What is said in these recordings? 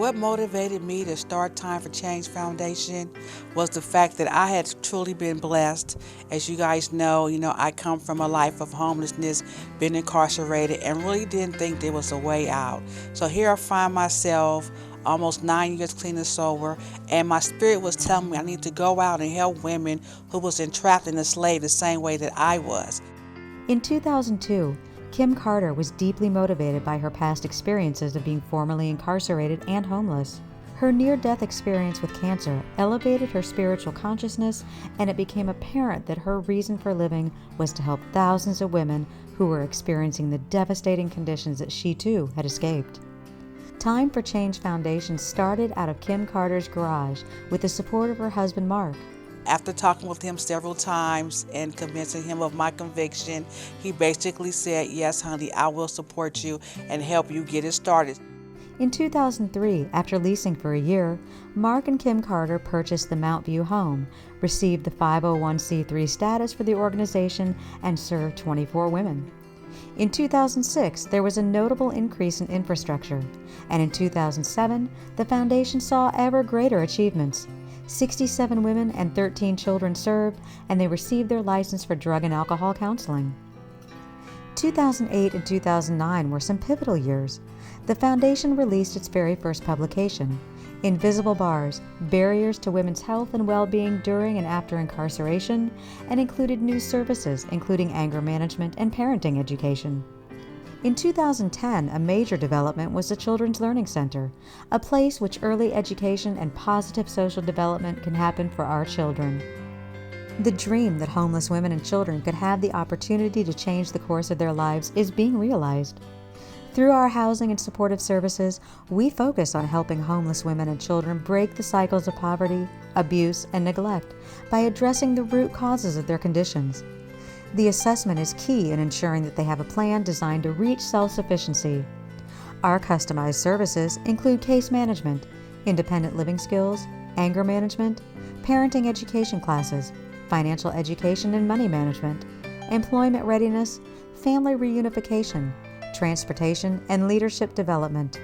What motivated me to start Time for Change Foundation was the fact that I had truly been blessed. As you guys know, I come from a life of homelessness, been incarcerated, and really didn't think there was a way out. So here I find myself almost 9 years clean and sober, and my spirit was telling me I need to go out and help women who was entrapped and enslaved the same way that I was. In 2002, Kim Carter was deeply motivated by her past experiences of being formerly incarcerated and homeless. Her near-death experience with cancer elevated her spiritual consciousness, and it became apparent that her reason for living was to help thousands of women who were experiencing the devastating conditions that she too had escaped. Time for Change Foundation started out of Kim Carter's garage with the support of her husband Mark. After talking with him several times and convincing him of my conviction, he basically said, "Yes, honey, I will support you and help you get it started." In 2003, after leasing for a year, Mark and Kim Carter purchased the Mount View home, received the 501c3 status for the organization, and served 24 women. In 2006, there was a notable increase in infrastructure, and in 2007, the foundation saw ever greater achievements. 67 women and 13 children served, and they received their license for drug and alcohol counseling. 2008 and 2009 were some pivotal years. The foundation released its very first publication, Invisible Bars: Barriers to Women's Health and Well-Being During and After Incarceration, and included new services including anger management and parenting education. In 2010, a major development was the Children's Learning Center, a place which early education and positive social development can happen for our children. The dream that homeless women and children could have the opportunity to change the course of their lives is being realized. Through our housing and supportive services, we focus on helping homeless women and children break the cycles of poverty, abuse, and neglect by addressing the root causes of their conditions. The assessment is key in ensuring that they have a plan designed to reach self-sufficiency. Our customized services include case management, independent living skills, anger management, parenting education classes, financial education and money management, employment readiness, family reunification, transportation, and leadership development.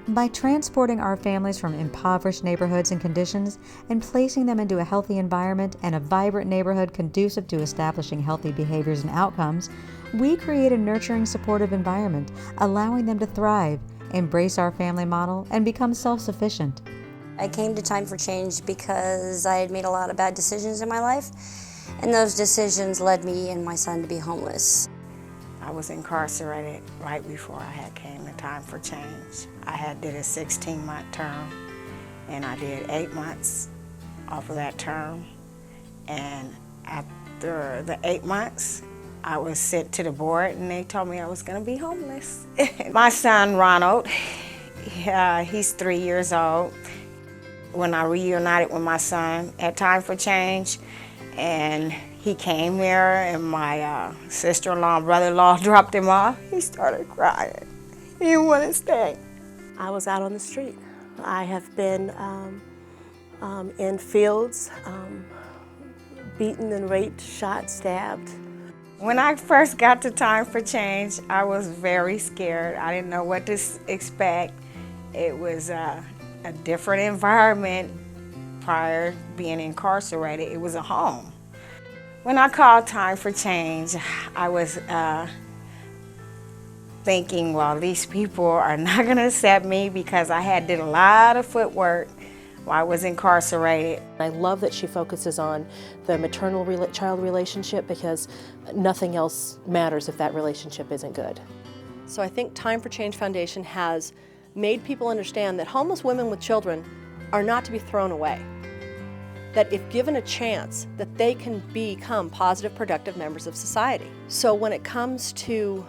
By transporting our families from impoverished neighborhoods and conditions and placing them into a healthy environment and a vibrant neighborhood conducive to establishing healthy behaviors and outcomes, we create a nurturing, supportive environment, allowing them to thrive, embrace our family model, and become self-sufficient. I came to Time for Change because I had made a lot of bad decisions in my life, and those decisions led me and my son to be homeless. I was incarcerated right before I had came to Time for Change. I did a 16-month term, and I did 8 months off of that term. And after the 8 months, I was sent to the board, and they told me I was going to be homeless. My son, Ronald, he's 3 years old. When I reunited with my son at Time for Change, and he came here, and my sister-in-law and brother-in-law dropped him off. He started crying. He didn't want to stay. I was out on the street. I have been in fields, beaten and raped, shot, stabbed. When I first got to Time for Change, I was very scared. I didn't know what to expect. It was a different environment prior to being incarcerated. It was a home. When I called Time for Change, I was thinking, well, these people are not going to accept me because I did a lot of footwork while I was incarcerated. I love that she focuses on the maternal-child relationship because nothing else matters if that relationship isn't good. So I think Time for Change Foundation has made people understand that homeless women with children are not to be thrown away. That if given a chance, that they can become positive, productive members of society. So when it comes to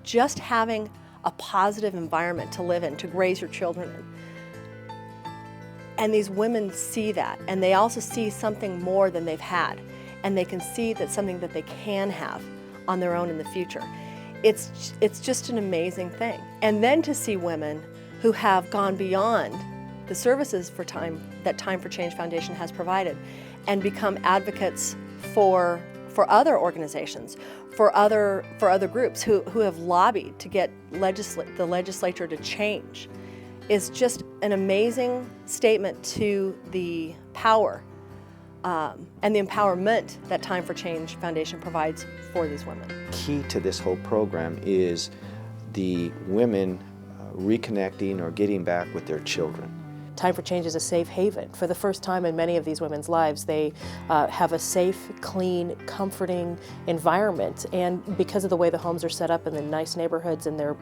just having a positive environment to live in, to raise your children in, and these women see that, and they also see something more than they've had, and they can see that something that they can have on their own in the future. It's just an amazing thing. And then to see women who have gone beyond the services that Time for Change Foundation has provided and become advocates for other organizations, for other groups who have lobbied to get the legislature to change is just an amazing statement to the power and the empowerment that Time for Change Foundation provides for these women. Key to this whole program is the women reconnecting or getting back with their children. Time for Change is a safe haven. For the first time in many of these women's lives, they have a safe, clean, comforting environment. And because of the way the homes are set up in the nice neighborhoods and they're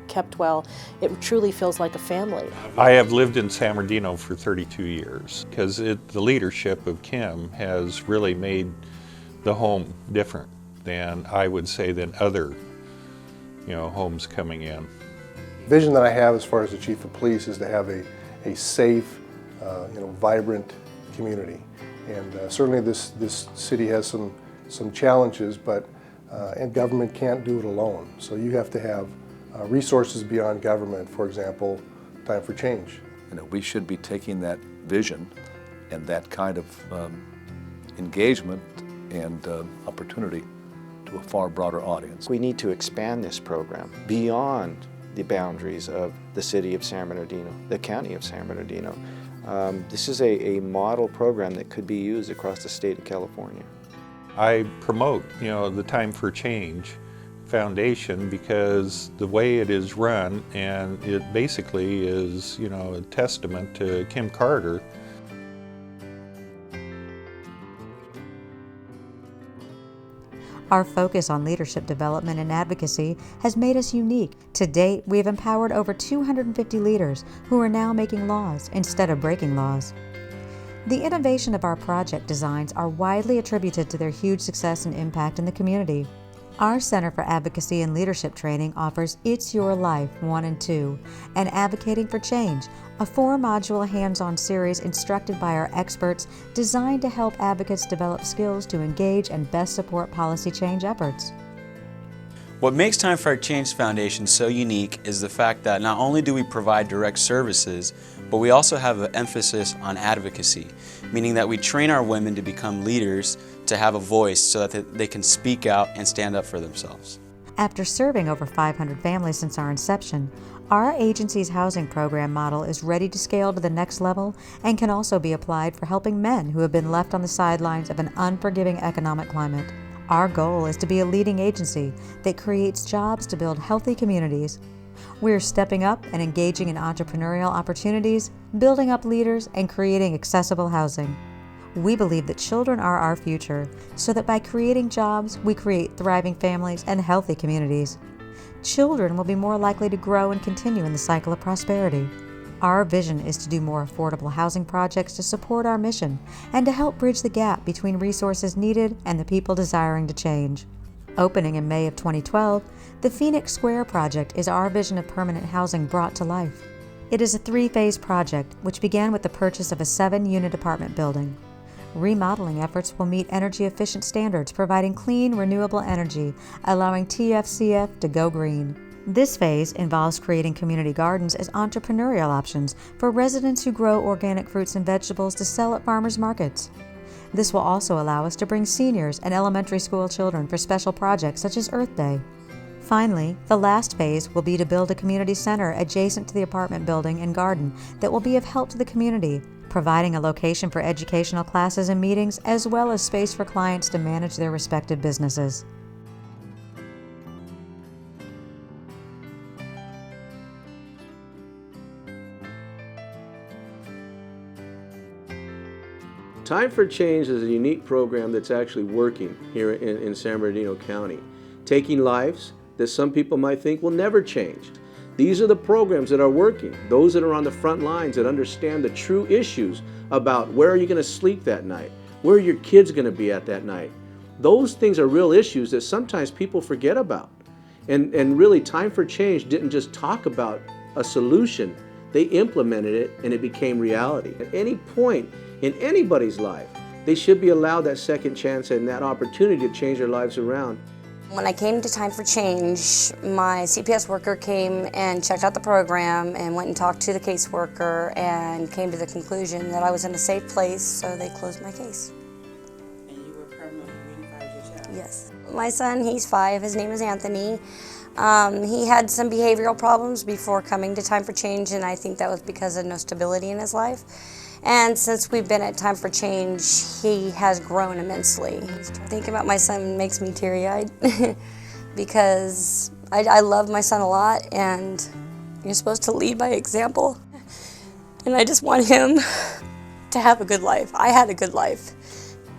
kept well, it truly feels like a family. I have lived in San Bernardino for 32 years because the leadership of Kim has really made the home different than, I would say, than other homes coming in. The vision that I have as far as the Chief of Police is to have a safe, vibrant community. And certainly this city has some challenges, but and government can't do it alone. So you have to have resources beyond government, for example, Time for Change. We should be taking that vision and that kind of engagement and opportunity to a far broader audience. We need to expand this program beyond the boundaries of the city of San Bernardino, the county of San Bernardino. This is a model program that could be used across the state of California. I promote, the Time for Change Foundation because the way it is run, and it basically is, a testament to Kim Carter. Our focus on leadership development and advocacy has made us unique. To date, we have empowered over 250 leaders who are now making laws instead of breaking laws. The innovation of our project designs are widely attributed to their huge success and impact in the community. Our Center for Advocacy and Leadership Training offers It's Your Life 1 and 2 and Advocating for Change, a 4-module hands-on series instructed by our experts designed to help advocates develop skills to engage and best support policy change efforts. What makes Time for Change Foundation so unique is the fact that not only do we provide direct services, but we also have an emphasis on advocacy, meaning that we train our women to become leaders, to have a voice so that they can speak out and stand up for themselves. After serving over 500 families since our inception, our agency's housing program model is ready to scale to the next level and can also be applied for helping men who have been left on the sidelines of an unforgiving economic climate. Our goal is to be a leading agency that creates jobs to build healthy communities. We're stepping up and engaging in entrepreneurial opportunities, building up leaders, and creating accessible housing. We believe that children are our future, so that by creating jobs, we create thriving families and healthy communities. Children will be more likely to grow and continue in the cycle of prosperity. Our vision is to do more affordable housing projects to support our mission and to help bridge the gap between resources needed and the people desiring to change. Opening in May of 2012, the Phoenix Square project is our vision of permanent housing brought to life. It is a 3-phase project which began with the purchase of a 7-unit apartment building. Remodeling efforts will meet energy-efficient standards, providing clean, renewable energy, allowing TFCF to go green. This phase involves creating community gardens as entrepreneurial options for residents who grow organic fruits and vegetables to sell at farmers markets. This will also allow us to bring seniors and elementary school children for special projects such as Earth Day. Finally, the last phase will be to build a community center adjacent to the apartment building and garden that will be of help to the community, providing a location for educational classes and meetings, as well as space for clients to manage their respective businesses. Time for Change is a unique program that's actually working here in San Bernardino County, taking lives that some people might think will never change. These are the programs that are working, those that are on the front lines that understand the true issues about where are you going to sleep that night, where are your kids going to be at that night. Those things are real issues that sometimes people forget about. And really, Time for Change didn't just talk about a solution, they implemented it and it became reality. At any point in anybody's life, they should be allowed that second chance and that opportunity to change their lives around. When I came to Time for Change, my CPS worker came and checked out the program and went and talked to the caseworker and came to the conclusion that I was in a safe place, so they closed my case. And you were permanently reunified with your child? Yes. My son, he's 5, his name is Anthony. He had some behavioral problems before coming to Time for Change, and I think that was because of no stability in his life. And since we've been at Time for Change, he has grown immensely. Thinking about my son makes me teary-eyed because I love my son a lot, and you're supposed to lead by example. And I just want him to have a good life. I had a good life,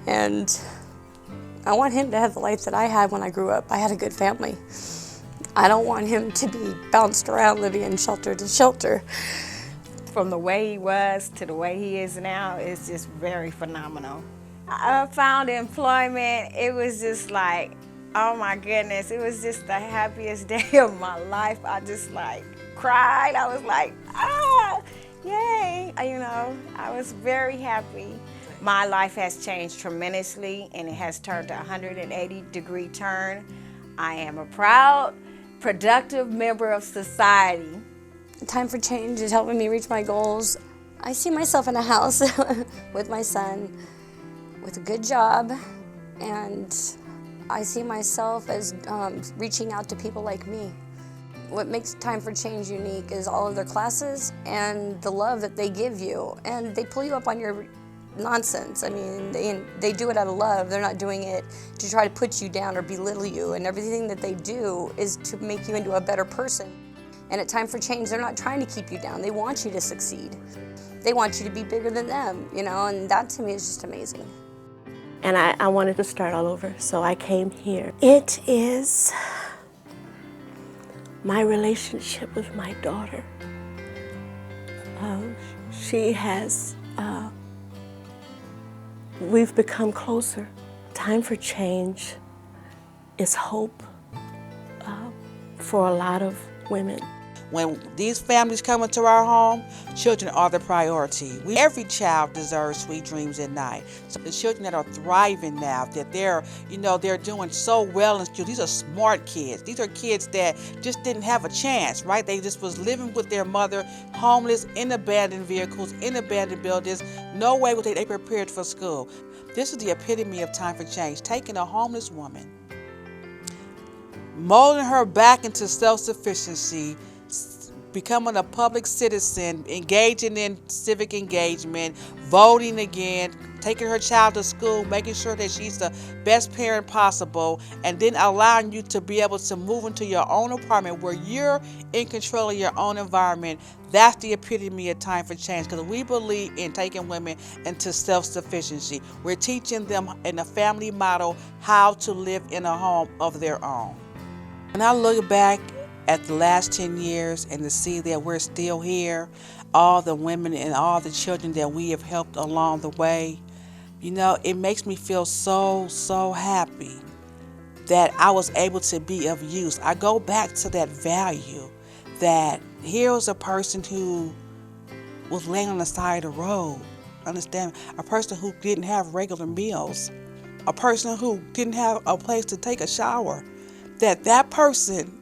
and I want him to have the life that I had when I grew up. I had a good family. I don't want him to be bounced around living in shelter to shelter. From the way he was to the way he is now, it's just very phenomenal. I found employment. It was just like, oh my goodness, it was just the happiest day of my life. I just like cried. I was like, yay. I was very happy. My life has changed tremendously, and it has turned a 180-degree turn. I am a proud, productive member of society. Time for Change is helping me reach my goals. I see myself in a house with my son, with a good job, and I see myself as reaching out to people like me. What makes Time for Change unique is all of their classes and the love that they give you, and they pull you up on your nonsense. I mean, they do it out of love. They're not doing it to try to put you down or belittle you, and everything that they do is to make you into a better person. And at Time for Change, they're not trying to keep you down. They want you to succeed. They want you to be bigger than them, and that to me is just amazing. And I wanted to start all over, so I came here. It is my relationship with my daughter. She has, we've become closer. Time for Change is hope for a lot of women. When these families come into our home, children are the priority. Every child deserves sweet dreams at night. So the children that are thriving now, that they're doing so well in school, these are smart kids. These are kids that just didn't have a chance, right? They just was living with their mother, homeless, in abandoned vehicles, in abandoned buildings. No way was they prepared for school. This is the epitome of Time for Change, taking a homeless woman, molding her back into self-sufficiency, becoming a public citizen, engaging in civic engagement, voting again, taking her child to school, making sure that she's the best parent possible, and then allowing you to be able to move into your own apartment where you're in control of your own environment. That's the epitome of Time for Change, because we believe in taking women into self-sufficiency. We're teaching them in a family model how to live in a home of their own. When I look back at the last 10 years and to see that we're still here, all the women and all the children that we have helped along the way, it makes me feel so happy that I was able to be of use. I go back to that value that here was a person who was laying on the side of the road, understand? A person who didn't have regular meals, a person who didn't have a place to take a shower, that person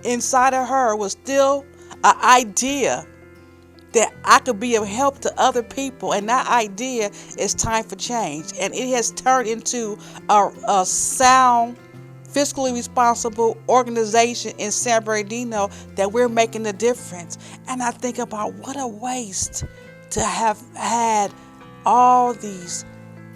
inside of her was still an idea that I could be of help to other people, and that idea is Time for Change. And it has turned into a sound, fiscally responsible organization in San Bernardino that we're making a difference. And I think about what a waste to have had all these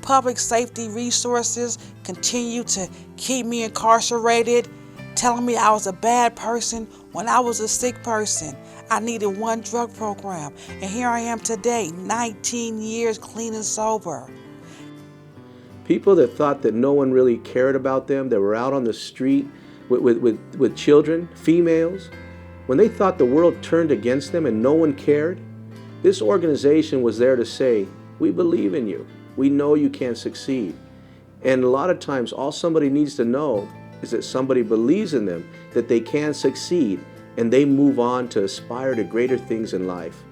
public safety resources continue to keep me incarcerated, telling me I was a bad person when I was a sick person. I needed one drug program, and here I am today, 19 years clean and sober. People that thought that no one really cared about them, that were out on the street with children, females, when they thought the world turned against them and no one cared, this organization was there to say, we believe in you. We know you can succeed. And a lot of times, all somebody needs to know is that somebody believes in them, that they can succeed, and they move on to aspire to greater things in life.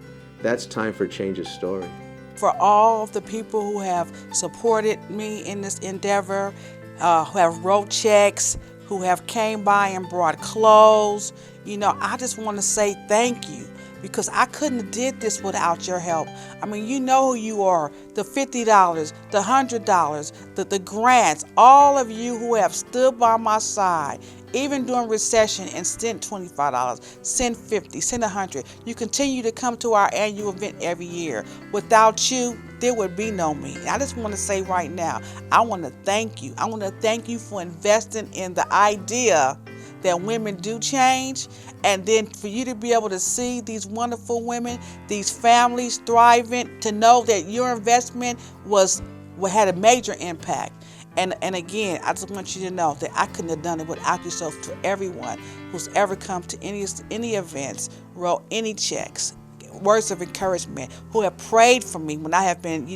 That's Time for Change's story. For all of the people who have supported me in this endeavor, who have wrote checks, who have came by and brought clothes, I just want to say thank you, because I couldn't have did this without your help. I mean, you know who you are, the $50, the $100, the grants, all of you who have stood by my side even during recession, and send $25, send $50, send $100. You continue to come to our annual event every year. Without you, there would be no me. I just want to say right now, I want to thank you. I want to thank you for investing in the idea that women do change, and then for you to be able to see these wonderful women, these families thriving, to know that your investment had a major impact. And again, I just want you to know that I couldn't have done it without you. So to everyone who's ever come to any events, wrote any checks, words of encouragement, who have prayed for me when I have been,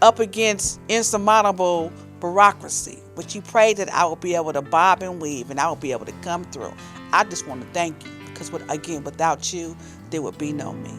up against insurmountable bureaucracy, but you prayed that I will be able to bob and weave and I will be able to come through. I just want to thank you, because without you, there would be no me.